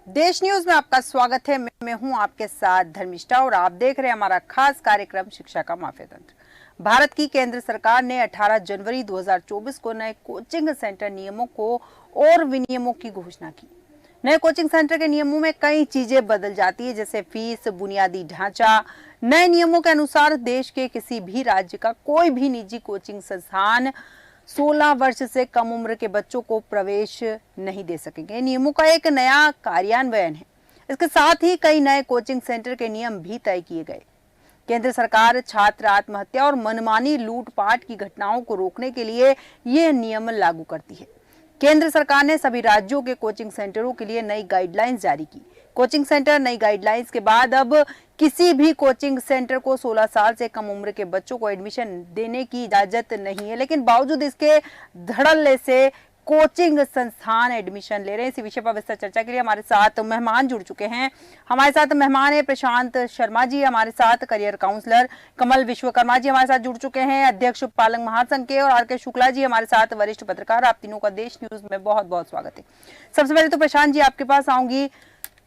देश न्यूज में आपका स्वागत है। मैं हूं आपके साथ धर्मिष्ठा और आप देख रहे हैं हमारा खास कार्यक्रम शिक्षा का माफिया तंत्र। भारत की केंद्र सरकार ने 18 जनवरी 2024 को नए कोचिंग सेंटर नियमों को और विनियमों की घोषणा की। नए कोचिंग सेंटर के नियमों में कई चीजें बदल जाती है, जैसे फीस, बुनियादी ढांचा। नए नियमों के अनुसार देश के किसी भी राज्य का कोई भी निजी कोचिंग संस्थान 16 वर्ष से कम उम्र के बच्चों को प्रवेश नहीं दे सकेंगे। नियमों का एक नया कार्यान्वयन है। इसके साथ ही कई नए कोचिंग सेंटर के नियम भी तय किए गए। केंद्र सरकार छात्र आत्महत्या और मनमानी लूटपाट की घटनाओं को रोकने के लिए ये नियम लागू करती है। केंद्र सरकार ने सभी राज्यों के कोचिंग सेंटरों के लिए नई गाइडलाइंस जारी की। कोचिंग सेंटर नई गाइडलाइंस के बाद अब किसी भी कोचिंग सेंटर को 16 साल से कम उम्र के बच्चों को एडमिशन देने की इजाजत नहीं है, लेकिन बावजूद इसके धड़ल्ले से कोचिंग संस्थान एडमिशन ले रहे हैं। इसी विषय पर विस्तार चर्चा के लिए हमारे साथ मेहमान जुड़ चुके हैं। हमारे साथ मेहमान है प्रशांत शर्मा जी, हमारे साथ करियर काउंसलर कमल विश्वकर्मा जी हमारे साथ जुड़ चुके हैं, अध्यक्ष पालक महासंघ के, और आर.के. शुक्ला जी हमारे साथ वरिष्ठ पत्रकार। आप तीनों का देश न्यूज में बहुत बहुत स्वागत है। सबसे पहले तो प्रशांत जी आपके पास आऊंगी।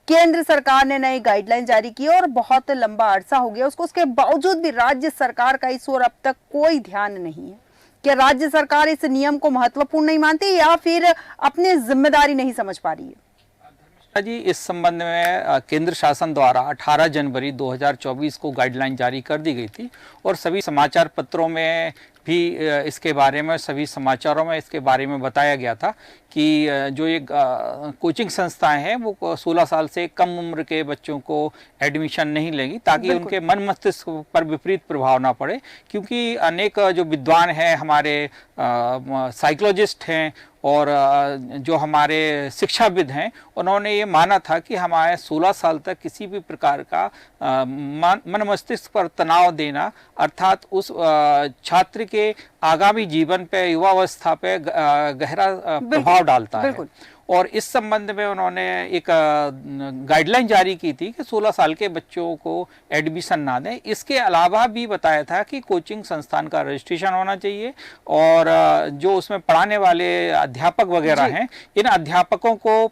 केंद्र सरकार ने नई गाइडलाइन जारी की और बहुत लंबा अरसा हो गया उसको, उसके बावजूद भी राज्य सरकार का इस ओर अब तक कोई ध्यान नहीं है। क्या राज्य सरकार इस नियम को महत्वपूर्ण नहीं मानती या फिर अपनी जिम्मेदारी नहीं समझ पा रही है? जी, इस संबंध में केंद्र शासन द्वारा 18 जनवरी 2024 को गाइडलाइन जारी कर दी गई थी और सभी समाचार पत्रों में भी इसके बारे में, सभी समाचारों में इसके बारे में बताया गया था कि जो ये कोचिंग संस्थाएं हैं वो 16 साल से कम उम्र के बच्चों को एडमिशन नहीं लेंगी, ताकि उनके मन मस्तिष्क पर विपरीत प्रभाव ना पड़े। क्योंकि अनेक जो विद्वान हैं, हमारे साइकोलॉजिस्ट हैं और जो हमारे शिक्षाविद हैं, उन्होंने ये माना था कि हमारे 16 साल तक किसी भी प्रकार का मन मस्तिष्क पर तनाव देना, अर्थात उस छात्र के आगामी जीवन पे, युवावस्था पे गहरा प्रभाव डालता है। और इस संबंध में उन्होंने एक गाइडलाइन जारी की थी कि 16 साल के बच्चों को एडमिशन ना दें। इसके अलावा भी बताया था कि कोचिंग संस्थान का रजिस्ट्रेशन होना चाहिए और जो उसमें पढ़ाने वाले अध्यापक वगैरह हैं, इन अध्यापकों को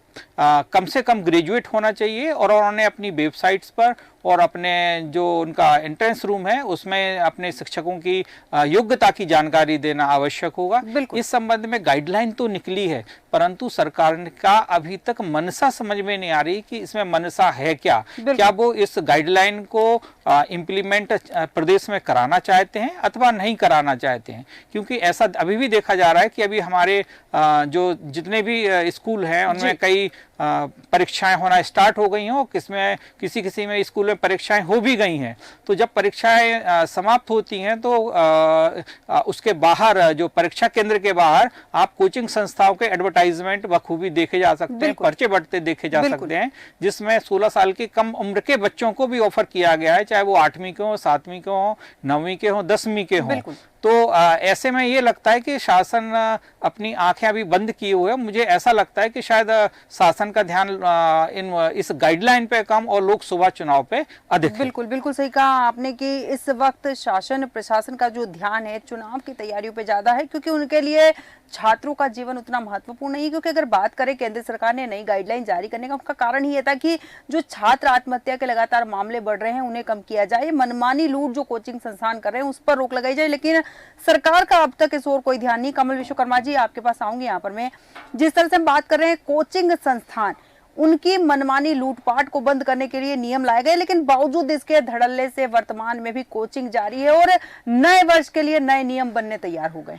कम से कम ग्रेजुएट होना चाहिए और उन्होंने अपनी वेबसाइट्स पर और अपने जो उनका एंट्रेंस रूम है उसमें अपने शिक्षकों की योग्यता की जानकारी देना आवश्यक होगा। इस संबंध में गाइडलाइन तो निकली है, परंतु सरकार का अभी तक मनसा समझ में नहीं आ रही कि इसमें मनसा है क्या। क्या वो इस गाइडलाइन को इम्प्लीमेंट प्रदेश में कराना चाहते हैं अथवा नहीं कराना चाहते हैं? क्योंकि ऐसा अभी भी देखा जा रहा है कि अभी हमारे जो जितने भी स्कूल हैं उनमें कई परीक्षाएं होना स्टार्ट हो गई हैं, किसमें किसी में स्कूल में परीक्षाएं हो भी गई हैं। तो जब परीक्षाएं समाप्त होती हैं तो उसके बाहर, जो परीक्षा केंद्र के बाहर, आप कोचिंग संस्थाओं के एडवर्टाइजमेंट बखूबी देखे जा सकते हैं, पर्चे बढ़ते देखे जा सकते हैं, जिसमें 16 साल के कम उम्र के बच्चों को भी ऑफर किया गया है, चाहे वो 8वीं के हो, 7वीं के हो, 9वीं के हो, 10वीं के हो। तो ऐसे में ये लगता है कि शासन अपनी आंखें अभी बंद किए हुए है। मुझे ऐसा लगता है कि शायद शासन का ध्यान इस गाइडलाइन पे कम और लोकसभा चुनाव पे अधिक है। बिल्कुल सही कहा आपने कि इस वक्त शासन प्रशासन का जो ध्यान है चुनाव की तैयारियों पे ज्यादा है, क्योंकि उनके लिए छात्रों का जीवन उतना महत्वपूर्ण नहीं है। क्योंकि अगर बात करें केंद्र सरकार ने नई गाइडलाइन जारी करने का, उसका कारण ही ये था कि जो छात्र आत्महत्या के लगातार मामले बढ़ रहे हैं उन्हें कम किया जाए, मनमानी लूट जो कोचिंग संस्थान कर रहे हैं उस पर रोक लगाई जाए। लेकिन सरकार का अब तक इस ओर कोई ध्यान नहीं। कमल विश्वकर्मा जी आपके पास आऊंगी। यहाँ पर मैं जिस तरह से हम बात कर रहे हैं, कोचिंग संस्थान उनकी मनमानी लूटपाट को बंद करने के लिए नियम लाए गए, लेकिन बावजूद इसके धड़ल्ले से वर्तमान में भी कोचिंग जारी है और नए वर्ष के लिए नए नियम बनने तैयार हो गए।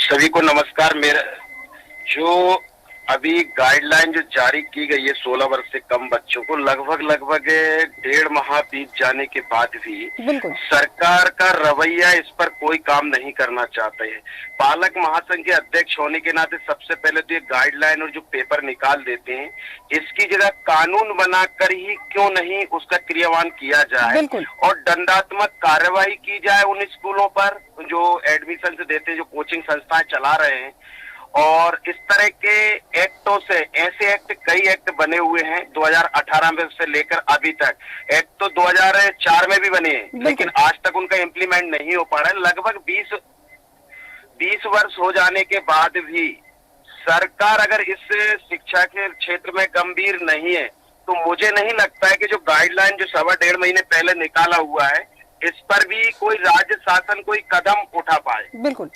सभी को नमस्कार। मेरा जो अभी गाइडलाइन जो जारी की गई है 16 वर्ष से कम बच्चों को, लगभग 1.5 माह बीत जाने के बाद भी सरकार का रवैया इस पर कोई काम नहीं करना चाहते हैं। पालक महासंघ के अध्यक्ष होने के नाते सबसे पहले तो ये गाइडलाइन और जो पेपर निकाल देते हैं, इसकी जगह कानून बनाकर ही क्यों नहीं उसका क्रियान्वयन किया जाए और दंडात्मक कार्रवाई की जाए उन स्कूलों पर जो एडमिशन से देते हैं, जो कोचिंग संस्थाएं चला रहे हैं। और इस तरह के एक्टों से, ऐसे एक्ट, कई एक्ट बने हुए हैं 2018 में से लेकर अभी तक। एक्ट तो 2004 में भी बने हैं, लेकिन आज तक उनका इम्प्लीमेंट नहीं हो पा रहा है। लगभग 20 वर्ष हो जाने के बाद भी सरकार अगर इस शिक्षा के क्षेत्र में गंभीर नहीं है तो मुझे नहीं लगता है कि जो गाइडलाइन जो 1.5 महीने पहले निकाला हुआ है इस पर भी कोई राज्य शासन कोई कदम उठा पाए। बिल्कुल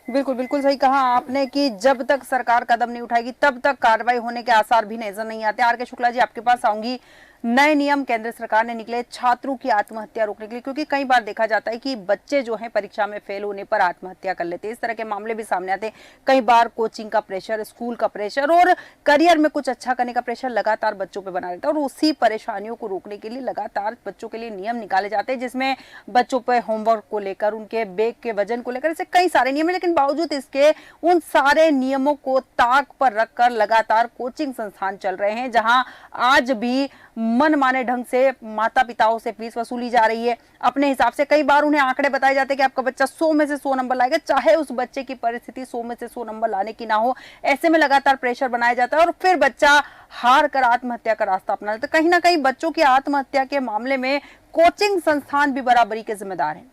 बिल्कुल बिल्कुल सही कहा आपने कि जब तक सरकार कदम नहीं उठाएगी तब तक कार्रवाई होने के आसार भी नजर नहीं आते। आर के शुक्ला जी, आपके पास आऊंगी। नए नियम केंद्र सरकार ने निकले छात्रों की आत्महत्या रोकने के लिए, क्योंकि कई बार देखा जाता है कि बच्चे जो हैं परीक्षा में फेल होने पर आत्महत्या कर लेते हैं। इस तरह के मामले भी सामने आते हैं। कई बार कोचिंग का प्रेशर, स्कूल का प्रेशर और करियर में कुछ अच्छा करने का प्रेशर लगातार बच्चों पे बना रहता है और उसी परेशानियों को रोकने के लिए लगातार बच्चों के लिए नियम निकाले जाते हैं, जिसमें बच्चों पे होमवर्क को लेकर, उनके बैग के वजन को लेकर, ऐसे कई सारे नियम है। लेकिन बावजूद इसके उन सारे नियमों को ताक पर रखकर लगातार कोचिंग संस्थान चल रहे हैं, जहां आज भी मनमाने ढंग से माता पिताओं से फीस वसूली जा रही है अपने हिसाब से। कई बार उन्हें आंकड़े बताए जाते हैं कि आपका बच्चा 100 में से 100 नंबर लाएगा, चाहे उस बच्चे की परिस्थिति 100 में से 100 नंबर लाने की ना हो। ऐसे में लगातार प्रेशर बनाया जाता है और फिर बच्चा हार कर आत्महत्या का रास्ता अपना लेता है। कहीं ना कहीं बच्चों की आत्महत्या के मामले में कोचिंग संस्थान भी बराबरी के जिम्मेदार हैं।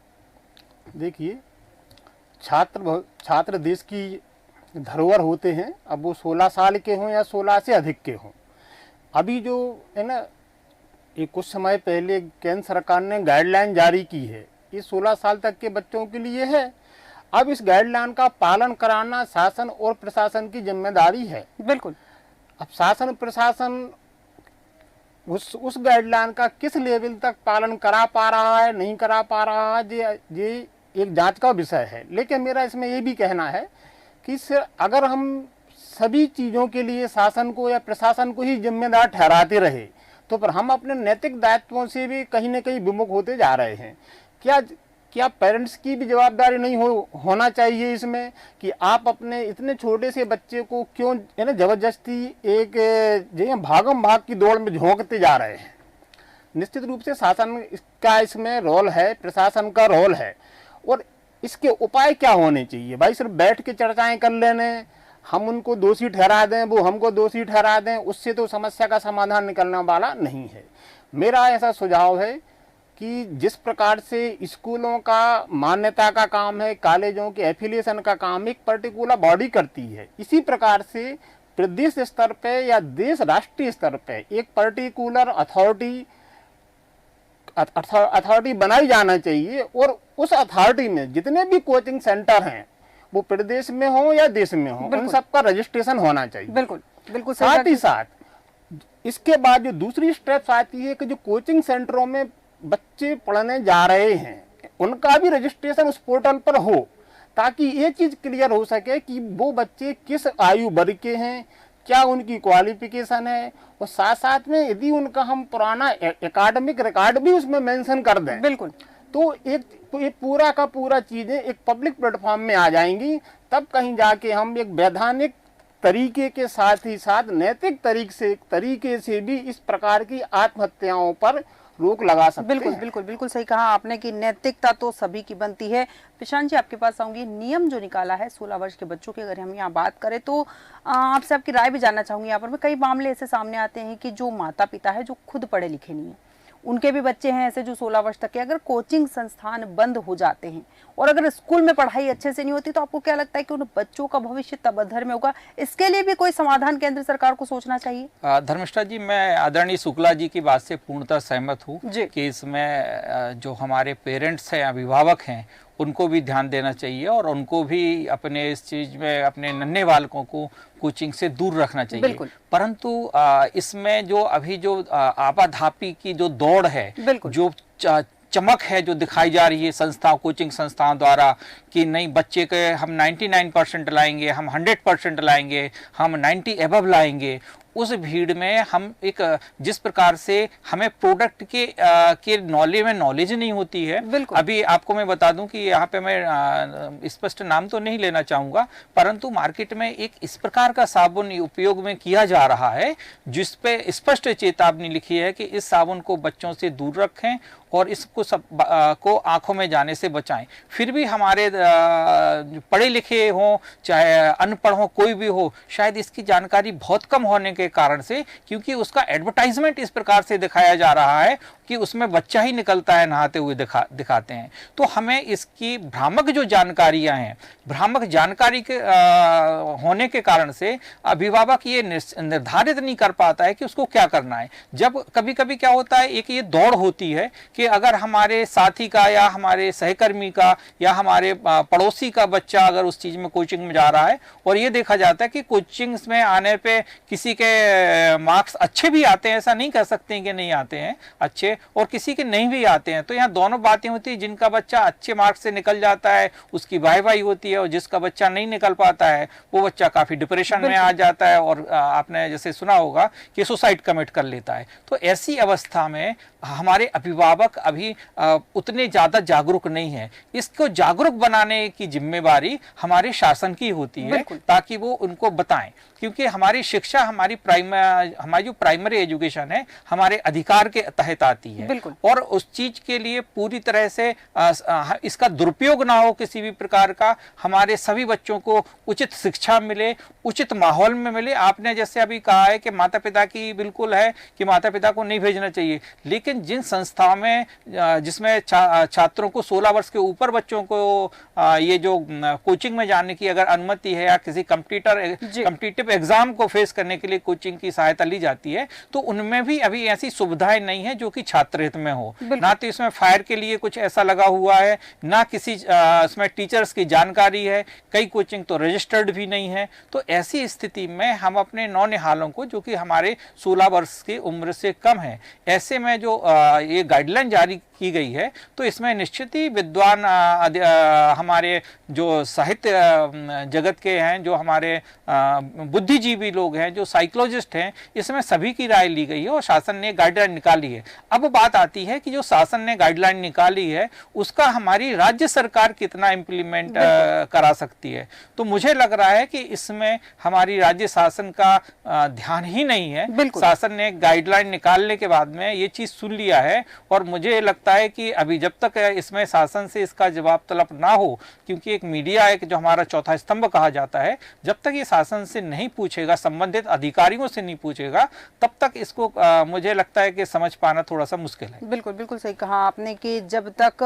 देखिए, छात्र देश की धरोहर होते हैं, अब वो 16 साल के हों या 16 से अधिक के हों। अभी जो है ना, ये कुछ समय पहले केंद्र सरकार ने गाइडलाइन जारी की है, ये 16 साल तक के बच्चों के लिए है। अब इस गाइडलाइन का पालन कराना शासन और प्रशासन की जिम्मेदारी है। बिल्कुल। अब शासन प्रशासन उस गाइडलाइन का किस लेवल तक पालन करा पा रहा है, नहीं करा पा रहा है, ये एक जांच का विषय है। लेकिन मेरा इसमें ये भी कहना है कि अगर हम सभी चीज़ों के लिए शासन को या प्रशासन को ही जिम्मेदार ठहराते रहे तो पर हम अपने नैतिक दायित्वों से भी कहीं न कहीं विमुख होते जा रहे हैं। क्या पेरेंट्स की भी जवाबदारी नहीं होना चाहिए इसमें कि आप अपने इतने छोटे से बच्चे को क्यों है ना जबरदस्ती एक भागम भाग की दौड़ में झोंकते जा रहे हैं। निश्चित रूप से शासन का इसमें रोल है, प्रशासन का रोल है। और इसके उपाय क्या होने चाहिए? भाई सिर्फ बैठ के चर्चाएं कर लेने, हम उनको दोषी ठहरा दें, वो हमको दोषी ठहरा दें, उससे तो समस्या का समाधान निकलने वाला नहीं है। मेरा ऐसा सुझाव है कि जिस प्रकार से स्कूलों का मान्यता का काम है, कॉलेजों के एफिलिएशन का काम एक पर्टिकुलर बॉडी करती है, इसी प्रकार से प्रदेश स्तर पे या देश राष्ट्रीय स्तर पे एक पर्टिकुलर अथॉरिटी बनाई जाना चाहिए। और उस अथॉरिटी में जितने भी कोचिंग सेंटर हैं, वो प्रदेश में हो या देश में हो, उन सबका रजिस्ट्रेशन होना चाहिए। बिल्कुल बिल्कुल। साथ ही साथ इसके बाद जो दूसरी स्टेप्स आती है कि जो कोचिंग सेंटरों में बच्चे पढ़ने जा रहे हैं उनका भी रजिस्ट्रेशन उस पोर्टल पर हो, ताकि ये चीज क्लियर हो सके कि वो बच्चे किस आयु वर्ग के हैं, क्या उनकी क्वालिफिकेशन है, और साथ साथ में यदि उनका हम पुराना एकेडमिक रिकॉर्ड भी उसमें मेंशन कर दें, बिल्कुल, तो एक पूरा का पूरा चीजें एक पब्लिक प्लेटफॉर्म में आ जाएंगी। तब कहीं जाके हम एक वैधानिक तरीके के साथ ही साथ नैतिक तरीके से भी इस प्रकार की आत्महत्याओं पर रोक लगा सकते बिल्कुल हैं। बिल्कुल बिल्कुल सही कहा आपने कि नैतिकता तो सभी की बनती है। प्रशांत जी, आपके पास आऊंगी। नियम जो निकाला है 16 वर्ष के बच्चों की, अगर हम यहाँ बात करें तो आपसे आपकी राय भी जानना चाहूंगी। यहाँ पर कई मामले ऐसे सामने आते हैं कि जो माता पिता है जो खुद पढ़े लिखे नहीं है, उनके भी बच्चे हैं ऐसे जो 16 वर्ष तक के, अगर कोचिंग संस्थान बंद हो जाते हैं और अगर स्कूल में पढ़ाई अच्छे से नहीं होती, तो आपको क्या लगता है कि उन बच्चों का भविष्य तब अधर में होगा? इसके लिए भी कोई समाधान केंद्र सरकार को सोचना चाहिए। धर्मिष्ठा जी, मैं आदरणीय शुक्ला जी की बात से पूर्णतः सहमत हूँ कि इसमें जो हमारे पेरेंट्स हैं, अभिभावक हैं, उनको भी ध्यान देना चाहिए और उनको भी अपने इस चीज में अपने नन्हे बालकों को कोचिंग से दूर रखना चाहिए। परंतु इसमें जो अभी जो आपाधापी की जो दौड़ है, जो चमक है जो दिखाई जा रही है कोचिंग संस्थाओं द्वारा कि नहीं, बच्चे के हम 99% लाएंगे, हम 100% लाएंगे, हम 90 एबव लाएंगे, उस भीड़ में हम एक जिस प्रकार से हमें प्रोडक्ट के नॉलेज नहीं होती है। अभी आपको मैं बता दूं कि यहाँ पे मैं स्पष्ट नाम तो नहीं लेना चाहूंगा, परंतु मार्केट में एक इस प्रकार का साबुन उपयोग में किया जा रहा है जिस पे स्पष्ट चेतावनी लिखी है कि इस साबुन को बच्चों से दूर रखें और इसको को आंखों में जाने से बचाएं। फिर भी हमारे पढ़े लिखे हों चाहे अनपढ़ हो, कोई भी हो, शायद इसकी जानकारी बहुत कम होने के के कारण से, क्योंकि उसका एडवर्टाइजमेंट इस प्रकार से दिखाया जा रहा है कि उसमें बच्चा ही निकलता है नहाते हुए दिखाते हैं। तो हमें इसकी भ्रामक जो जानकारियां हैं, भ्रामक जानकारी के होने के कारण से अभिभावक ये निर्धारित नहीं कर पाता है कि उसको क्या करना है। जब कभी कभी क्या होता है, एक ये दौड़ होती है कि अगर हमारे साथी का या हमारे सहकर्मी का या हमारे पड़ोसी का बच्चा अगर उस चीज में कोचिंग में जा रहा है और ये देखा जाता है कि कोचिंग में आने पे किसी के मार्क्स अच्छे भी आते हैं, ऐसा नहीं कह सकते कि नहीं आते हैं अच्छे, और किसी के नहीं भी आते हैं, तो यहाँ दोनों बातें होती है। जिनका बच्चा अच्छे मार्क्स से निकल जाता है उसकी वाहवाही होती है, और जिसका बच्चा नहीं निकल पाता है वो बच्चा काफी डिप्रेशन में आ जाता है और आपने जैसे सुना होगा कि सुसाइड कमिट कर लेता है। तो ऐसी अवस्था में हमारे अभिभावक अभी उतने ज्यादा जागरूक नहीं है। इसको जागरूक बनाने की जिम्मेवारी हमारे शासन की होती है ताकि वो उनको बताएं, क्योंकि हमारी शिक्षा हमारी जो प्राइमरी एजुकेशन है हमारे अधिकार के तहत आती है, और उस चीज के लिए पूरी तरह से इसका दुरुपयोग ना हो किसी भी प्रकार का। हमारे सभी बच्चों को उचित शिक्षा मिले, उचित माहौल में मिले। आपने जैसे अभी कहा है कि माता पिता की बिल्कुल है कि माता पिता को नहीं भेजना चाहिए, लेकिन जिन संस्थाओं में जिसमें छात्रों को 16 वर्ष के ऊपर बच्चों को ये जो कोचिंग में जाने की अगर अनुमति है या किसी कॉम्पिटिटिव एग्जाम को फेस करने के लिए कोचिंग की सहायता ली जाती है, तो उनमें भी अभी ऐसी सुविधाएं नहीं है जो कि छात्र हित में हो। ना तो इसमें फायर के लिए कुछ ऐसा लगा हुआ है, ना किसी इसमें टीचर्स की जानकारी है, कई कोचिंग तो रजिस्टर्ड भी नहीं है। तो ऐसी स्थिति में हम अपने नौनिहालों को, जो कि हमारे 16 वर्ष की उम्र से कम है, ऐसे में जो ये गाइडलाइन जारी की गई है, तो इसमें निश्चित ही विद्वान हमारे जो साहित्य जगत के हैं, जो हमारे बुद्धिजीवी लोग हैं, जो साइकोलॉजिस्ट हैं, इसमें सभी की राय ली गई है और शासन ने गाइडलाइन निकाली है। अब बात आती है कि जो शासन ने गाइडलाइन निकाली है उसका हमारी राज्य सरकार कितना इम्प्लीमेंट करा सकती है। तो मुझे लग रहा है कि इसमें हमारी राज्य शासन का ध्यान ही नहीं है। शासन ने गाइडलाइन निकालने के बाद में ये चीज सुन लिया है, और मुझे लगता है कि अभी जब तक इसमें शासन से इसका जवाब तलब ना हो, क्योंकि एक मीडिया है जो हमारा चौथा स्तंभ कहा जाता है, जब तक ये शासन से नहीं पूछेगा, संबंधित अधिकारियों से नहीं पूछेगा, तब तक इसको मुझे लगता है कि समझ पाना थोड़ा सा मुश्किल है। बिल्कुल बिल्कुल सही कहा आपने कि जब तक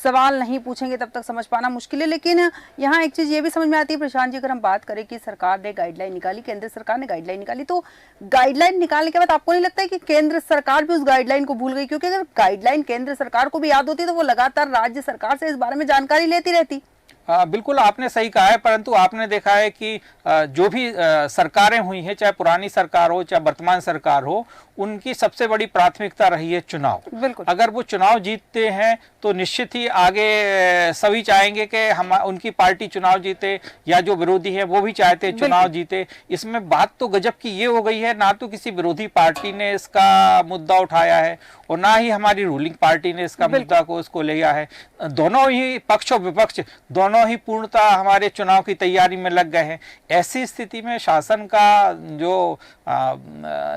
सवाल नहीं पूछेंगे तब तक समझ पाना मुश्किल है। लेकिन यहाँ एक चीज ये भी समझ में आती है प्रशांत जी, अगर हम बात करें कि सरकार ने गाइडलाइन निकाली, केंद्र सरकार ने गाइडलाइन निकाली, तो गाइडलाइन निकालने के बाद आपको नहीं लगता है कि केंद्र सरकार भी उस गाइडलाइन को भूल गई? क्योंकि अगर गाइडलाइन केंद्र सरकार को भी याद होती तो वो लगातार राज्य सरकार से इस बारे में जानकारी लेती रहती। बिल्कुल आपने सही कहा है, परंतु आपने देखा है कि जो भी सरकारें हुई हैं, चाहे पुरानी सरकार हो चाहे वर्तमान सरकार हो, उनकी सबसे बड़ी प्राथमिकता रही है चुनाव। अगर वो चुनाव जीतते हैं तो निश्चित ही आगे सभी चाहेंगे कि हम उनकी पार्टी चुनाव जीते, या जो विरोधी है वो भी चाहते हैं चुनाव जीते। इसमें बात तो गजब की ये हो गई है, ना तो किसी विरोधी पार्टी ने इसका मुद्दा उठाया है और ना ही हमारी रूलिंग पार्टी ने इसका मुद्दा को इसको लिया है। दोनों ही पक्ष और विपक्ष दोनों ही पूर्णतः हमारे चुनाव की तैयारी में लग गए हैं। ऐसी स्थिति में शासन का जो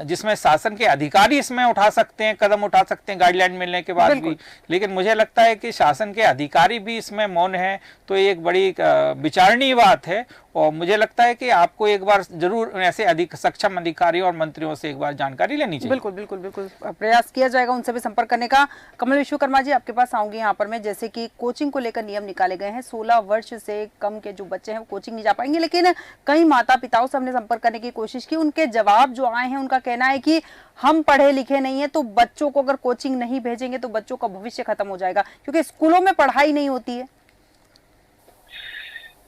जिसमें शासन के अधिकारी इसमें उठा सकते हैं, कदम उठा सकते हैं गाइडलाइन मिलने के बाद भी, लेकिन मुझे लगता है कि शासन के अधिकारी भी इसमें मौन है, तो ये एक बड़ी विचारणीय बात है। और मुझे लगता है कि आपको एक बार जरूर ऐसे अधिक सक्षम अधिकारियों और मंत्रियों से एक बार जानकारी लेनी चाहिए। बिल्कुल बिल्कुल बिल्कुल प्रयास किया जाएगा उनसे भी संपर्क करने का। कमल विश्वकर्मा जी, आपके पास आऊंगी यहाँ पर मैं, जैसे कि कोचिंग को लेकर नियम निकाले गए हैं, 16 वर्ष से कम के जो बच्चे हैं वो कोचिंग नहीं जा पाएंगे, लेकिन कई माता पिताओं से हमने संपर्क करने की कोशिश की। उनके जवाब जो आए हैं, उनका कहना है कि हम पढ़े लिखे नहीं है, तो बच्चों को अगर कोचिंग नहीं भेजेंगे तो बच्चों का भविष्य खत्म हो जाएगा, क्योंकि स्कूलों में पढ़ाई नहीं होती है।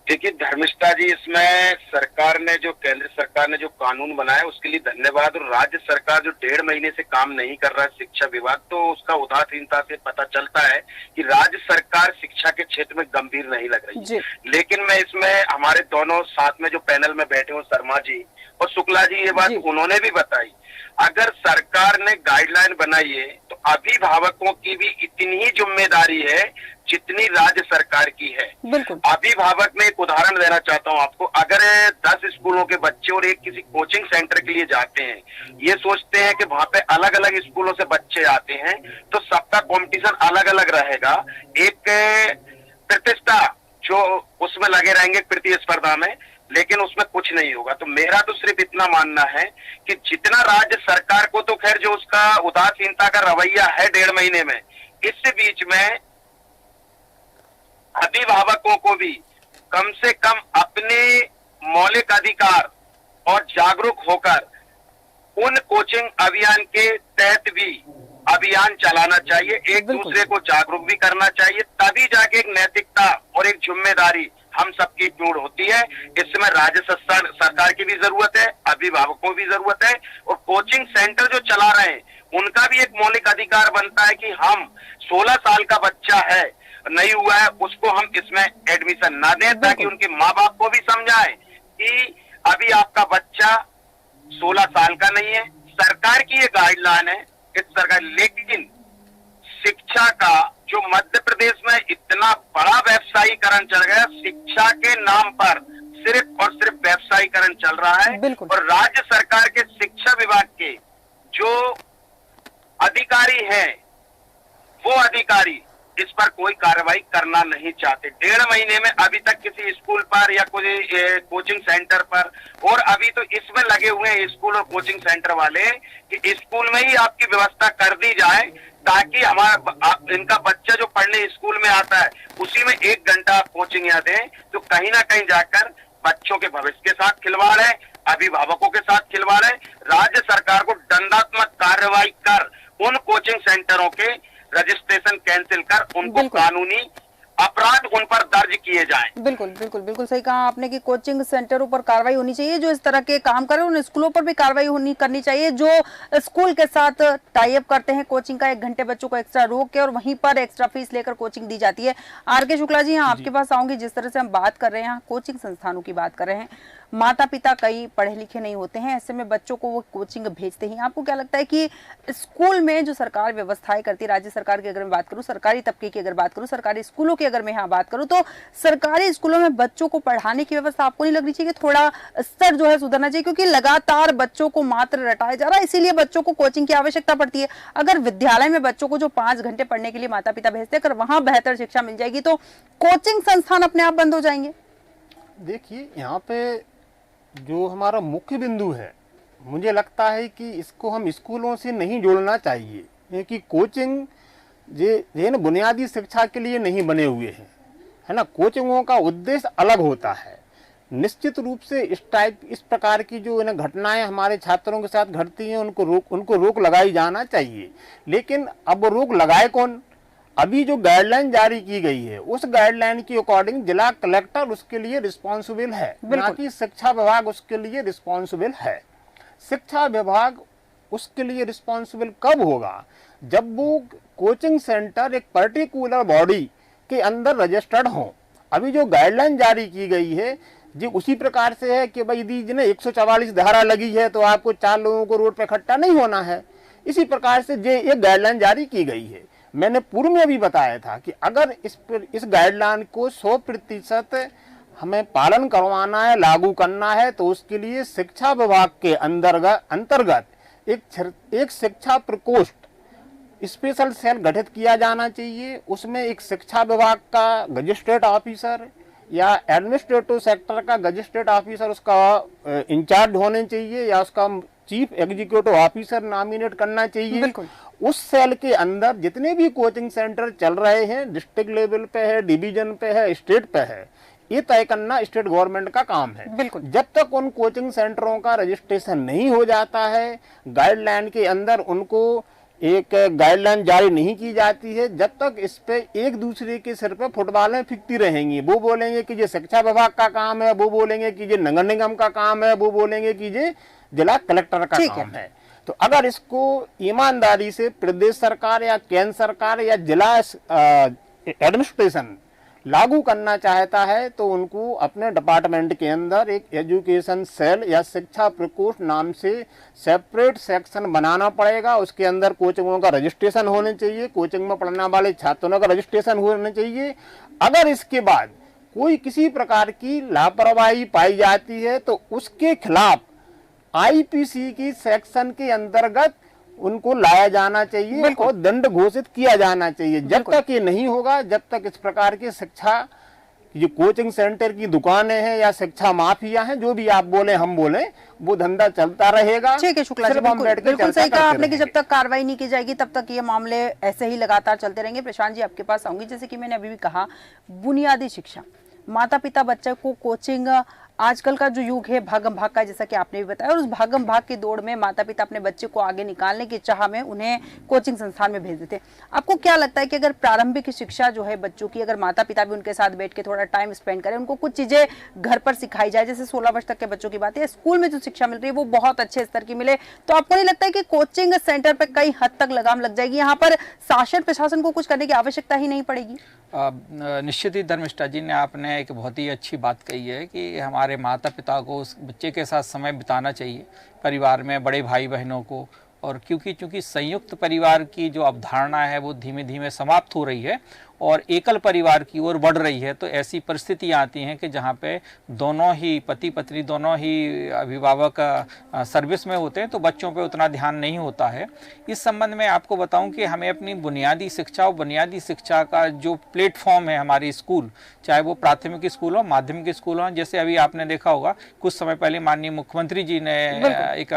देखिए धर्मिष्ठा जी, इसमें सरकार ने जो केंद्र सरकार ने जो कानून बनाया उसके लिए धन्यवाद, और राज्य सरकार जो 1.5 महीने से काम नहीं कर रहा है शिक्षा विभाग, तो उसका उदासीनता से पता चलता है कि राज्य सरकार शिक्षा के क्षेत्र में गंभीर नहीं लग रही है। लेकिन मैं इसमें हमारे दोनों साथ में जो पैनल में बैठे हो, शर्मा जी और शुक्ला जी, ये बात उन्होंने भी बताई, अगर सरकार ने गाइडलाइन बनाई है तो अभिभावकों की भी इतनी ही जिम्मेदारी है जितनी राज्य सरकार की है। अभिभावक में एक उदाहरण देना चाहता हूं आपको, अगर 10 स्कूलों के बच्चे और एक किसी कोचिंग सेंटर के लिए जाते हैं, ये सोचते हैं कि वहां पे अलग अलग स्कूलों से बच्चे आते हैं तो सबका कंपटीशन अलग अलग रहेगा, एक प्रतिष्ठा जो उसमें लगे रहेंगे प्रतिस्पर्धा में, लेकिन उसमें कुछ नहीं होगा। तो मेरा तो सिर्फ इतना मानना है कि जितना राज्य सरकार को तो खैर जो उसका उदासीनता का रवैया है 1.5 महीने में, इस बीच में अभिभावकों को भी कम से कम अपने मौलिक अधिकार और जागरूक होकर उन कोचिंग अभियान के तहत भी अभियान चलाना चाहिए, एक दूसरे को जागरूक भी करना चाहिए, तभी जाके एक नैतिकता और एक जिम्मेदारी हम सबकी पूर्ण होती है। इसमें राज्य सरकार की भी जरूरत है, अभिभावकों की भी जरूरत है, और कोचिंग सेंटर जो चला रहे हैं उनका भी एक मौलिक अधिकार बनता है कि हम 16 साल का बच्चा है, नहीं हुआ है, उसको हम इसमें एडमिशन ना दें, ताकि उनके माँ बाप को भी समझाएं कि अभी आपका बच्चा 16 साल का नहीं है। सरकार की ये गाइडलाइन है इस सरकार, लेकिन शिक्षा का जो मध्य प्रदेश में इतना बड़ा व्यवसायीकरण चल गया, शिक्षा के नाम पर सिर्फ और सिर्फ व्यवसायीकरण चल रहा है, और राज्य सरकार के शिक्षा विभाग के जो अधिकारी हैं वो अधिकारी इस पर कोई कार्रवाई करना नहीं चाहते। 1.5 महीने में अभी तक किसी स्कूल पर या कोई कोचिंग सेंटर पर, और अभी तो इसमें लगे हुए हैं स्कूल और कोचिंग सेंटर वाले कि स्कूल में ही आपकी व्यवस्था कर दी जाए, ताकि हमारा इनका बच्चा जो पढ़ने स्कूल में आता है उसी में 1 घंटा कोचिंग या दें, तो कहीं ना कहीं जाकर बच्चों के भविष्य के साथ खिलवाड़ है, अभिभावकों के साथ खिलवाड़ है। राज्य सरकार को दंडात्मक कार्रवाई कर उन कोचिंग सेंटरों के रजिस्ट्रेशन कैंसिल कर उनको कानूनी अपराध उन पर दर्ज किए जाएं। बिल्कुल बिल्कुल बिल्कुल सही कहा आपने कि कोचिंग सेंटरों पर कार्रवाई होनी चाहिए, जो इस तरह के काम कर रहे हैं उन स्कूलों पर भी कार्रवाई करनी चाहिए, जो स्कूल के साथ टाई अप करते हैं कोचिंग का 1 घंटे बच्चों को एक्स्ट्रा रोक के और वहीं पर एक्स्ट्रा फीस लेकर कोचिंग दी जाती है। आर.के. शुक्ला जी, यहाँ आपके पास आऊंगी। जिस तरह से हम बात कर रहे हैं, यहाँ कोचिंग संस्थानों की बात कर रहे हैं, माता पिता कई पढ़े लिखे नहीं होते हैं, ऐसे में बच्चों को वो कोचिंग भेजते हैं। आपको क्या लगता है कि स्कूल में जो सरकार व्यवस्थाएं करती है, राज्य सरकार की अगर मैं बात करूं, सरकारी तबके की अगर बात करूं, सरकारी स्कूलों की अगर मैं यहाँ बात करूं, तो सरकारी स्कूलों में बच्चों को पढ़ाने की व्यवस्था आपको नहीं लगनी चाहिए कि थोड़ा स्तर जो है सुधरना चाहिए? क्योंकि लगातार बच्चों को मात्र रटाया जा रहा है, इसीलिए बच्चों को कोचिंग की आवश्यकता पड़ती है। अगर विद्यालय में बच्चों को जो 5 घंटे पढ़ने के लिए माता पिता भेजते हैं, अगर वहां बेहतर शिक्षा मिल जाएगी तो कोचिंग संस्थान अपने आप बंद हो जाएंगे? देखिए, यहाँ पे जो हमारा मुख्य बिंदु है, मुझे लगता है कि इसको हम स्कूलों से नहीं जोड़ना चाहिए, क्योंकि कोचिंग ये ना बुनियादी शिक्षा के लिए नहीं बने हुए हैं, है ना। कोचिंगों का उद्देश्य अलग होता है। निश्चित रूप से इस प्रकार की जो है घटनाएं हमारे छात्रों के साथ घटती हैं, उनको रोक लगाई जाना चाहिए। लेकिन अब रोक लगाए कौन? अभी जो गाइडलाइन जारी की गई है, उस गाइडलाइन के अकॉर्डिंग जिला कलेक्टर उसके लिए रिस्पॉन्सिबल है, ना कि शिक्षा विभाग उसके लिए रिस्पॉन्सिबल है। शिक्षा विभाग उसके लिए रिस्पॉन्सिबल कब होगा? जब वो कोचिंग सेंटर एक पर्टिकुलर बॉडी के अंदर रजिस्टर्ड हो। अभी जो गाइडलाइन जारी की गई है जी उसी प्रकार से है कि भाई यदि 144 धारा लगी है तो आपको 4 लोगों को रोड पर इकट्ठा नहीं होना है। इसी प्रकार से ये गाइडलाइन जारी की गई है। मैंने पूर्व में भी बताया था कि अगर इस गाइडलाइन को 100% हमें पालन करवाना है, लागू करना है, तो उसके लिए शिक्षा विभाग के अंतर्गत एक शिक्षा प्रकोष्ठ स्पेशल सेल गठित किया जाना चाहिए। उसमें एक शिक्षा विभाग का मजिस्ट्रेट ऑफिसर या एडमिनिस्ट्रेटिव सेक्टर का मजिस्ट्रेट ऑफिसर उसका इंचार्ज होने चाहिए, या उसका चीफ एग्जीक्यूटिव ऑफिसर नॉमिनेट करना चाहिए। उस सेल के अंदर जितने भी कोचिंग सेंटर चल रहे हैं, डिस्ट्रिक्ट लेवल पे है, डिवीजन पे है, स्टेट पे है, ये तय करना स्टेट गवर्नमेंट का काम है। जब तक उन कोचिंग सेंटरों का रजिस्ट्रेशन नहीं हो जाता है, गाइडलाइन के अंदर उनको एक गाइडलाइन जारी नहीं की जाती है, जब तक इस पे एक दूसरे के सिर पे फुटबॉलें फिकती रहेंगी। वो बोलेंगे कि ये शिक्षा विभाग का काम है, वो बोलेंगे कि ये नगर निगम का काम है, वो बोलेंगे कि ये जिला कलेक्टर का काम है। तो अगर इसको ईमानदारी से प्रदेश सरकार या केंद्र सरकार या जिला एडमिनिस्ट्रेशन लागू करना चाहता है, तो उनको अपने डिपार्टमेंट के अंदर एक एजुकेशन सेल या शिक्षा प्रकोष्ठ नाम से सेपरेट सेक्शन बनाना पड़ेगा। उसके अंदर कोचिंगों का रजिस्ट्रेशन होने चाहिए, कोचिंग में पढ़ने वाले छात्रों का रजिस्ट्रेशन होना चाहिए। अगर इसके बाद कोई किसी प्रकार की लापरवाही पाई जाती है तो उसके खिलाफ आईपीसी की सेक्शन के अंतर्गत उनको लाया जाना चाहिए और दंड घोषित किया जाना चाहिए। जब तक ये नहीं होगा, जब तक इस प्रकार की शिक्षा कि जो कोचिंग सेंटर की दुकानें हैं या शिक्षा माफिया हैं, जो भी आप बोले हम बोले, वो धंधा चलता रहेगा। ठीक है शुक्ला जी, सिर्फ हम बैठ के बिल्कुल चर्चा सही कहा करते आपने कि जब रहेंगे। तक कार्रवाई नहीं की जाएगी तब तक ये मामले ऐसे ही लगातार चलते रहेंगे। प्रशांत जी आपके पास आऊंगी। जैसे कि मैंने अभी भी कहा, बुनियादी शिक्षा, माता पिता बच्चे को कोचिंग, आजकल का जो युग है भागम भाग का, जैसा कि आपने भी बताया, और उस भागम भाग की दौड़ में माता पिता अपने बच्चे को आगे निकालने की चाह में उन्हें कोचिंग संस्थान में भेज देते हैं। आपको क्या लगता है कि अगर प्रारंभिक शिक्षा जो है बच्चों की, अगर माता पिता भी उनके साथ बैठ के थोड़ा टाइम स्पेंड करें, उनको कुछ चीजें घर पर सिखाई जाए, जैसे 16 वर्ष तक के बच्चों की बात है, स्कूल में जो शिक्षा मिल रही है वो बहुत अच्छे स्तर की मिले, तो आपको नहीं लगता है कि कोचिंग सेंटर पर कई हद तक लगाम लग जाएगी? यहाँ पर शासन प्रशासन को कुछ करने की आवश्यकता ही नहीं पड़ेगी? निश्चित ही धर्मिष्ठा जी ने आपने एक बहुत ही अच्छी बात कही है कि हमारे माता पिता को उस बच्चे के साथ समय बिताना चाहिए, परिवार में बड़े भाई बहनों को। और क्योंकि संयुक्त परिवार की जो अवधारणा है वो धीमे धीमे समाप्त हो रही है और एकल परिवार की ओर बढ़ रही है, तो ऐसी परिस्थितियाँ आती हैं कि जहाँ पे दोनों ही पति पत्नी, दोनों ही अभिभावक सर्विस में होते हैं, तो बच्चों पे उतना ध्यान नहीं होता है। इस संबंध में आपको बताऊं कि हमें अपनी बुनियादी शिक्षा और बुनियादी शिक्षा का जो प्लेटफॉर्म है हमारी स्कूल, चाहे वो प्राथमिक स्कूल हो, माध्यमिक स्कूल हो, जैसे अभी आपने देखा होगा कुछ समय पहले माननीय मुख्यमंत्री जी ने एक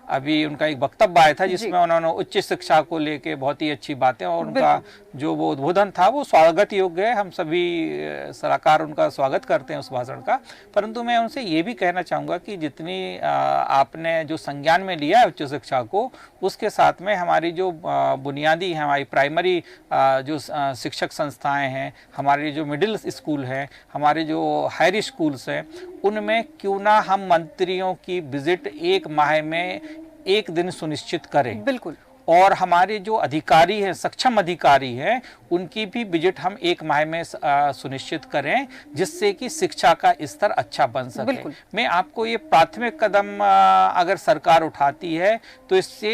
अभी उनका एक वक्तव्य आया था जिसमें उन्होंने उच्च शिक्षा को लेके बहुत ही अच्छी बातें, और उनका जो वो उद्बोधन था वो स्वागत योग्य है। हम सभी सलाहकार उनका स्वागत करते हैं उस भाषण का। परंतु मैं उनसे ये भी कहना चाहूँगा कि जितनी आपने जो संज्ञान में लिया है उच्च शिक्षा को, उसके साथ में हमारी जो बुनियादी है, हमारी प्राइमरी जो शिक्षक संस्थाएं हैं, हमारे जो मिडिल स्कूल हैं, हमारे जो हायर स्कूल्स हैं, उनमें क्यों ना हम मंत्रियों की विजिट एक माह में एक दिन सुनिश्चित करें। बिल्कुल। और हमारे जो अधिकारी हैं, सक्षम अधिकारी हैं, उनकी भी विजिट हम एक माह में सुनिश्चित करें, जिससे कि शिक्षा का स्तर अच्छा बन सके। मैं आपको ये प्राथमिक कदम अगर सरकार उठाती है तो इससे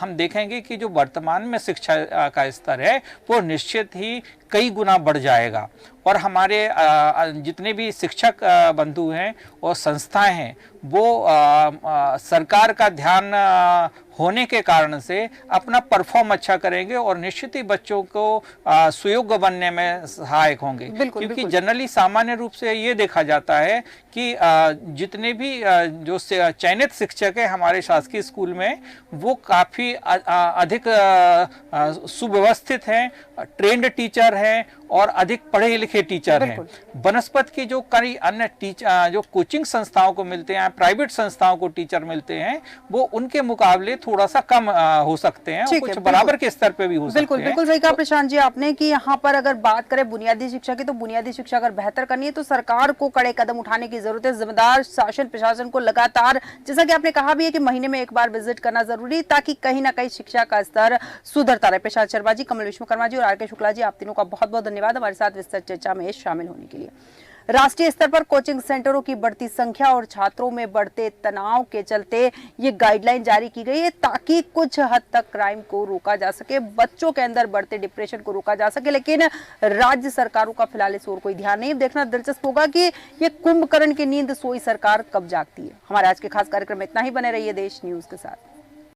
हम देखेंगे कि जो वर्तमान में शिक्षा का स्तर है वो निश्चित ही कई गुना बढ़ जाएगा। और हमारे जितने भी शिक्षक बंधु हैं और संस्थाएं हैं वो सरकार का ध्यान होने के कारण से अपना परफॉर्म अच्छा करेंगे और निश्चित ही बच्चों को सुयोग्य बनने में सहायक होंगे। क्योंकि जनरली सामान्य रूप से ये देखा जाता है कि जितने भी जो चयनित शिक्षक है हमारे शासकीय स्कूल में, वो काफ़ी अधिक सुव्यवस्थित हैं, ट्रेंड टीचर हैं और अधिक पढ़े लिखे टीचर हैं। बनस्पत की जो कई अन्य टीचर जो कोचिंग संस्थाओं को मिलते हैं, प्राइवेट संस्थाओं को टीचर मिलते हैं, वो उनके मुकाबले थोड़ा सा कम हो सकते हैं, कुछ बराबर के स्तर पे भी हो सकते हैं। बिल्कुल सही कहा प्रशांत जी आपने कि यहाँ पर अगर बात करें बुनियादी शिक्षा की, तो बुनियादी शिक्षा अगर बेहतर करनी है तो सरकार को कड़े कदम उठाने की जरूरत है। जिम्मेदार शासन प्रशासन को लगातार, जैसा कि आपने कहा भी है कि महीने में एक बार विजिट करना जरूरी, ताकि कहीं ना कहीं शिक्षा का स्तर सुधरता रहे। प्रशांत शर्मा जी, कमल विश्वकर्मा जी और आर के शुक्ला जी, आप तीनों का बहुत बहुत धन्यवाद हमारे साथ विस्तृत चर्चा में शामिल होने के लिए। राष्ट्रीय स्तर पर कोचिंग सेंटरों की बढ़ती संख्या और छात्रों में बढ़ते तनाव के चलते ये गाइडलाइन जारी की गई है, ताकि कुछ हद तक क्राइम को रोका जा सके, बच्चों के अंदर बढ़ते डिप्रेशन को रोका जा सके। लेकिन राज्य सरकारों का फिलहाल इस ओर कोई ध्यान नहीं। देखना दिलचस्प होगा कि ये कुंभकर्ण की नींद सोई सरकार कब जागती है। हमारे आज के खास कार्यक्रम में इतना ही। बने रहिए देश न्यूज के साथ।